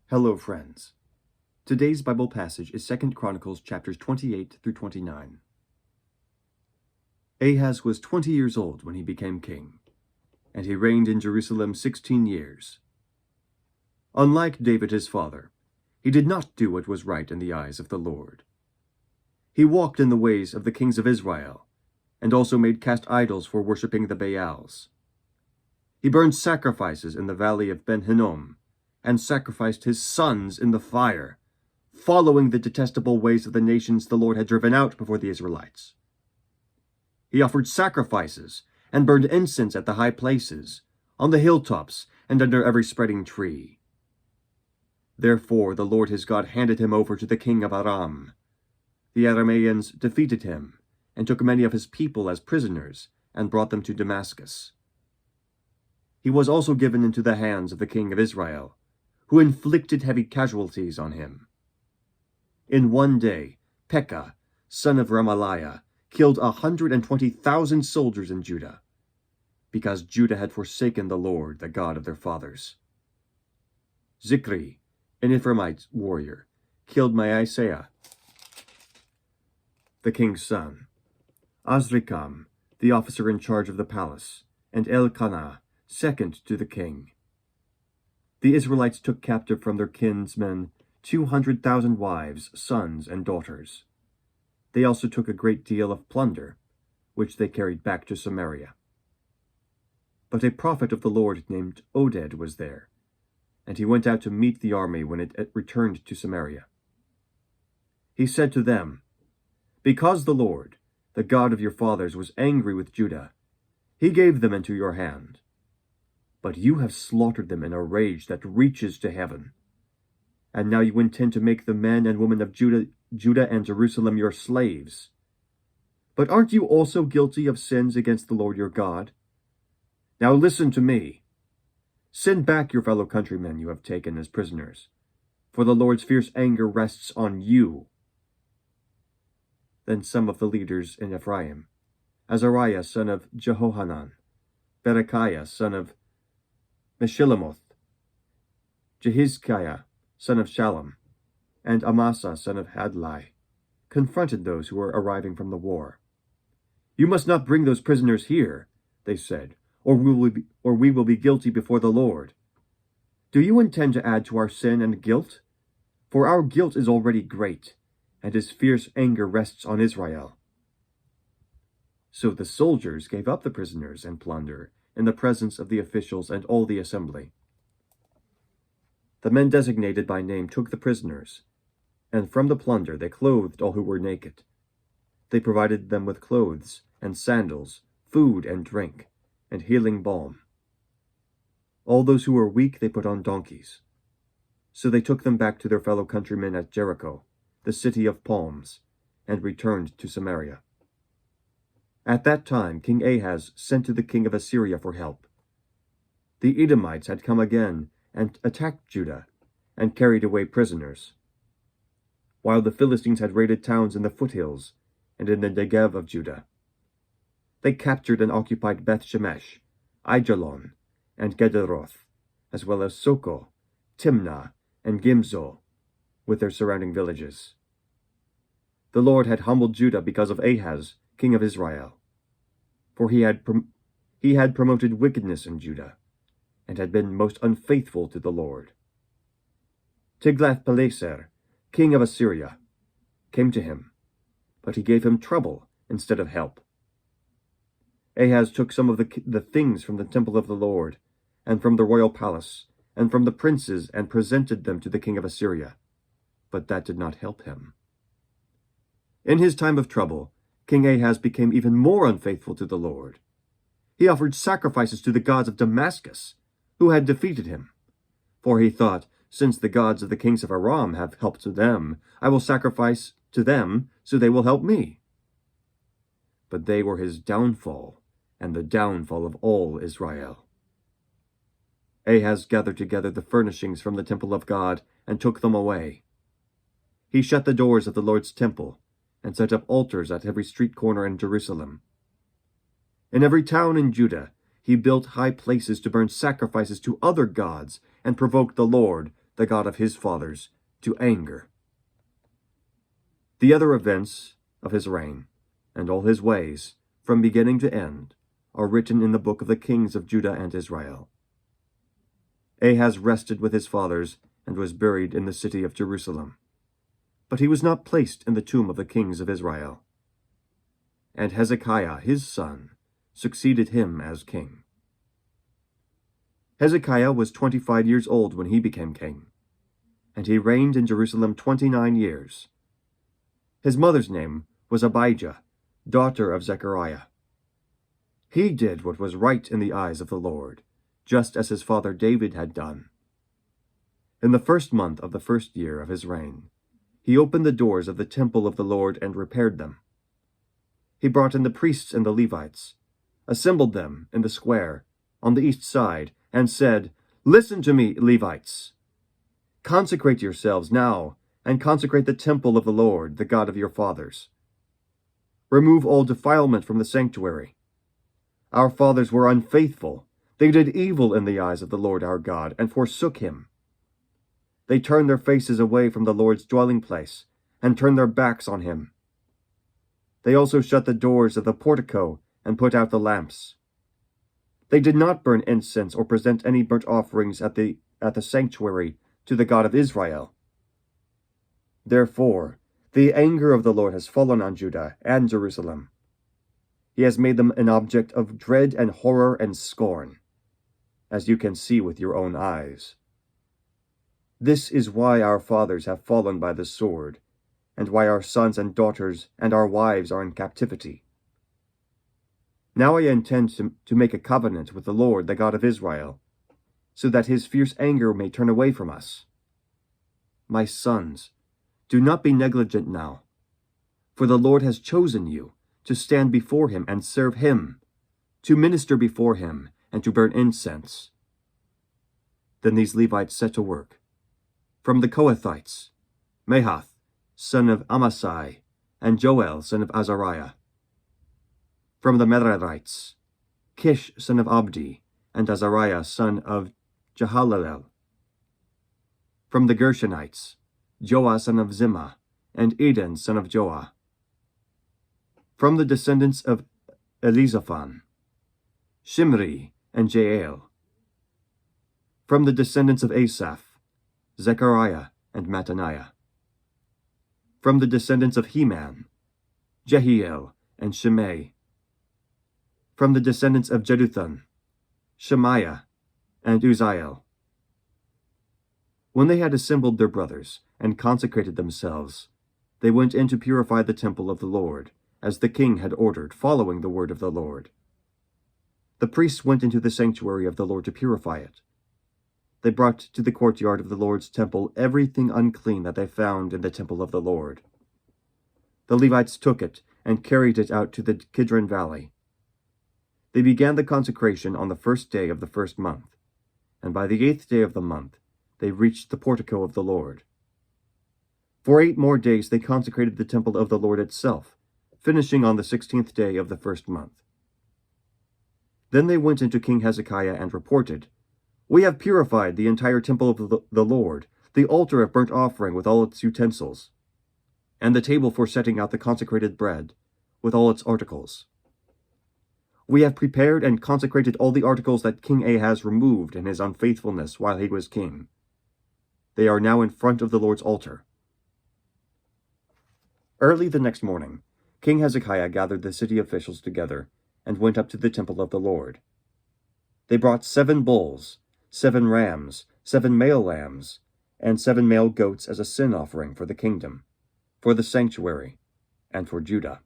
Hello, friends. Today's Bible passage is 2 Chronicles chapters 28 through 29. Ahaz was 20 years old when he became king, and he reigned in Jerusalem 16 years. Unlike David his father, he did not do what was right in the eyes of the Lord. He walked in the ways of the kings of Israel, and also made cast idols for worshipping the Baals. He burned sacrifices in the valley of Ben-Hinnom, and sacrificed his sons in the fire, following the detestable ways of the nations the Lord had driven out before the Israelites. He offered sacrifices and burned incense at the high places, on the hilltops, and under every spreading tree. Therefore the Lord his God handed him over to the king of Aram. The Arameans defeated him, and took many of his people as prisoners, and brought them to Damascus. He was also given into the hands of the king of Israel, who inflicted heavy casualties on him. In one day, Pekah, son of Remaliah, killed 120,000 soldiers in Judah, because Judah had forsaken the Lord, the God of their fathers. Zikri, an Ephraimite warrior, killed Maaseiah, the king's son, Azrikam, the officer in charge of the palace, and Elkanah, second to the king. The Israelites took captive from their kinsmen 200,000 wives, sons, and daughters. They also took a great deal of plunder, which they carried back to Samaria. But a prophet of the Lord named Oded was there, and he went out to meet the army when it returned to Samaria. He said to them, "Because the Lord, the God of your fathers, was angry with Judah, he gave them into your hand. But you have slaughtered them in a rage that reaches to heaven. And now you intend to make the men and women of Judah and Jerusalem your slaves. But aren't you also guilty of sins against the Lord your God? Now listen to me. Send back your fellow countrymen you have taken as prisoners, for the Lord's fierce anger rests on you." Then some of the leaders in Ephraim, Azariah son of Jehohanan, Berechiah son of Meshillemoth, Hezekiah son of Shallum, and Amasa son of Hadlai, confronted those who were arriving from the war. "You must not bring those prisoners here," they said, or we will be guilty before the Lord. Do you intend to add to our sin and guilt? For our guilt is already great, and his fierce anger rests on Israel." So the soldiers gave up the prisoners and plunder in the presence of the officials and all the assembly. The men designated by name took the prisoners, and from the plunder they clothed all who were naked. They provided them with clothes and sandals, food and drink, and healing balm. All those who were weak they put on donkeys. So they took them back to their fellow countrymen at Jericho, the city of palms, and returned to Samaria. At that time King Ahaz sent to the king of Assyria for help. The Edomites had come again and attacked Judah, and carried away prisoners, while the Philistines had raided towns in the foothills and in the Negev of Judah. They captured and occupied Beth-Shemesh, Aijalon, and Gederoth, as well as Soko, Timnah, and Gimzo, with their surrounding villages. The Lord had humbled Judah because of Ahaz, king of Israel, for he had promoted wickedness in Judah, and had been most unfaithful to the Lord. Tiglath-Pileser, king of Assyria, came to him, but he gave him trouble instead of help. Ahaz took some of the things from the temple of the Lord, and from the royal palace, and from the princes, and presented them to the king of Assyria, but that did not help him. In his time of trouble, King Ahaz became even more unfaithful to the Lord. He offered sacrifices to the gods of Damascus, who had defeated him. For he thought, "Since the gods of the kings of Aram have helped to them, I will sacrifice to them, so they will help me." But they were his downfall, and the downfall of all Israel. Ahaz gathered together the furnishings from the temple of God, and took them away. He shut the doors of the Lord's temple, and set up altars at every street corner in Jerusalem. In every town in Judah, he built high places to burn sacrifices to other gods and provoke the Lord, the God of his fathers, to anger. The other events of his reign, and all his ways, from beginning to end, are written in the book of the kings of Judah and Israel. Ahaz rested with his fathers, and was buried in the city of Jerusalem. But he was not placed in the tomb of the kings of Israel. And Hezekiah, his son, succeeded him as king. Hezekiah was 25 years old when he became king, and he reigned in Jerusalem 29 years. His mother's name was Abijah, daughter of Zechariah. He did what was right in the eyes of the Lord, just as his father David had done. In the 1st month of the 1st year of his reign, he opened the doors of the temple of the Lord and repaired them. He brought in the priests and the Levites, assembled them in the square on the east side, and said, "Listen to me, Levites. Consecrate yourselves now, and consecrate the temple of the Lord, the God of your fathers. Remove all defilement from the sanctuary. Our fathers were unfaithful. They did evil in the eyes of the Lord our God, and forsook him. They turned their faces away from the Lord's dwelling place, and turned their backs on him. They also shut the doors of the portico, and put out the lamps. They did not burn incense or present any burnt offerings at the sanctuary to the God of Israel. Therefore, the anger of the Lord has fallen on Judah and Jerusalem. He has made them an object of dread and horror and scorn, as you can see with your own eyes. This is why our fathers have fallen by the sword, and why our sons and daughters and our wives are in captivity. Now I intend to make a covenant with the Lord, the God of Israel, so that his fierce anger may turn away from us. My sons, do not be negligent now, for the Lord has chosen you to stand before him and serve him, to minister before him and to burn incense." Then these Levites set to work. From the Kohathites, Mahath, son of Amasai, and Joel, son of Azariah. From the Merarites, Kish, son of Abdi, and Azariah, son of Jehalalel. From the Gershonites, Joah, son of Zimmah, and Eden, son of Joah. From the descendants of Elizaphan, Shimri, and Jael. From the descendants of Asaph, Zechariah, and Mattaniah. From the descendants of Heman, Jehiel, and Shimei. From the descendants of Jeduthun, Shemaiah, and Uzziel. When they had assembled their brothers, and consecrated themselves, they went in to purify the temple of the Lord, as the king had ordered, following the word of the Lord. The priests went into the sanctuary of the Lord to purify it. They brought to the courtyard of the Lord's temple everything unclean that they found in the temple of the Lord. The Levites took it and carried it out to the Kidron Valley. They began the consecration on the 1st day of the 1st month, and by the 8th day of the month they reached the portico of the Lord. For 8 more days they consecrated the temple of the Lord itself, finishing on the 16th day of the 1st month. Then they went into King Hezekiah and reported, "We have purified the entire temple of the Lord, the altar of burnt offering with all its utensils, and the table for setting out the consecrated bread, with all its articles. We have prepared and consecrated all the articles that King Ahaz removed in his unfaithfulness while he was king. They are now in front of the Lord's altar." Early the next morning, King Hezekiah gathered the city officials together and went up to the temple of the Lord. They brought 7 bulls, 7 rams, 7 male lambs, and 7 male goats as a sin offering for the kingdom, for the sanctuary, and for Judah.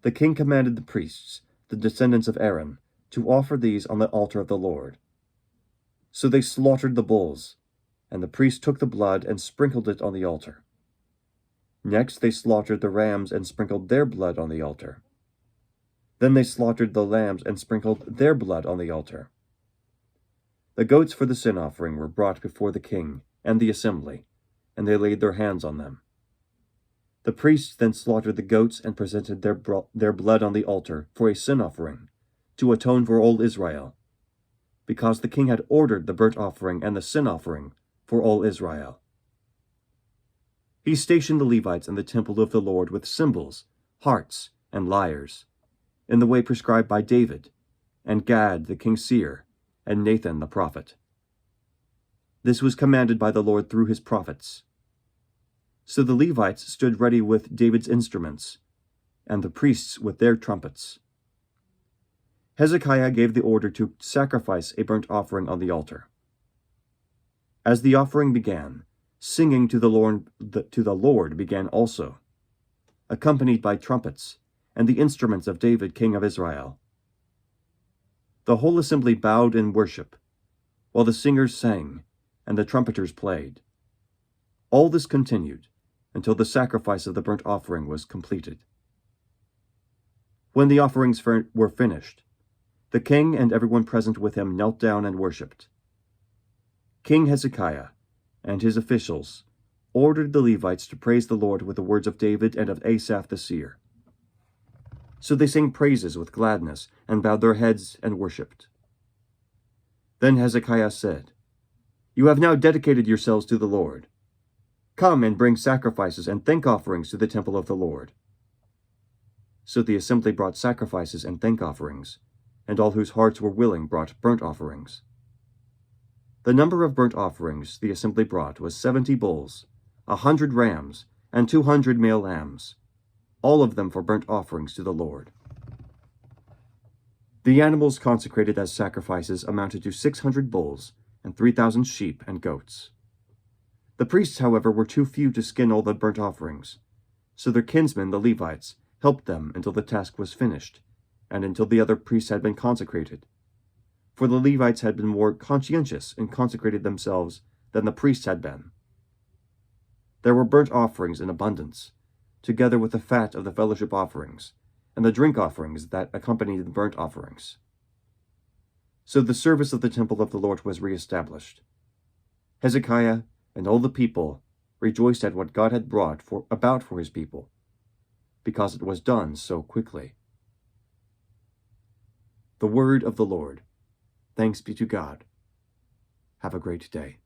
The king commanded the priests, the descendants of Aaron, to offer these on the altar of the Lord. So they slaughtered the bulls, and the priests took the blood and sprinkled it on the altar. Next they slaughtered the rams and sprinkled their blood on the altar. Then they slaughtered the lambs and sprinkled their blood on the altar. The goats for the sin offering were brought before the king and the assembly, and they laid their hands on them. The priests then slaughtered the goats and presented their blood on the altar for a sin offering, to atone for all Israel, because the king had ordered the burnt offering and the sin offering for all Israel. He stationed the Levites in the temple of the Lord with cymbals, harps, and lyres, in the way prescribed by David, and Gad the king's seer, and Nathan the prophet. This was commanded by the Lord through his prophets. So the Levites stood ready with David's instruments, and the priests with their trumpets. Hezekiah gave the order to sacrifice a burnt offering on the altar. As the offering began, singing to the Lord began also, accompanied by trumpets and the instruments of David, king of Israel. The whole assembly bowed in worship, while the singers sang and the trumpeters played. All this continued until the sacrifice of the burnt offering was completed. When the offerings were finished, the king and everyone present with him knelt down and worshipped. King Hezekiah and his officials ordered the Levites to praise the Lord with the words of David and of Asaph the seer. So they sang praises with gladness and bowed their heads and worshipped. Then Hezekiah said, "You have now dedicated yourselves to the Lord. Come and bring sacrifices and thank offerings to the temple of the Lord." So the assembly brought sacrifices and thank offerings, and all whose hearts were willing brought burnt offerings. The number of burnt offerings the assembly brought was 70 bulls, 100 rams, and 200 male lambs, all of them for burnt offerings to the Lord. The animals consecrated as sacrifices amounted to 600 bulls and 3,000 sheep and goats. The priests, however, were too few to skin all the burnt offerings, so their kinsmen, the Levites, helped them until the task was finished, and until the other priests had been consecrated. For the Levites had been more conscientious and consecrated themselves than the priests had been. There were burnt offerings in abundance, together with the fat of the fellowship offerings, and the drink offerings that accompanied the burnt offerings. So the service of the temple of the Lord was reestablished. Hezekiah and all the people rejoiced at what God had brought about for his people, because it was done so quickly. The word of the Lord. Thanks be to God. Have a great day.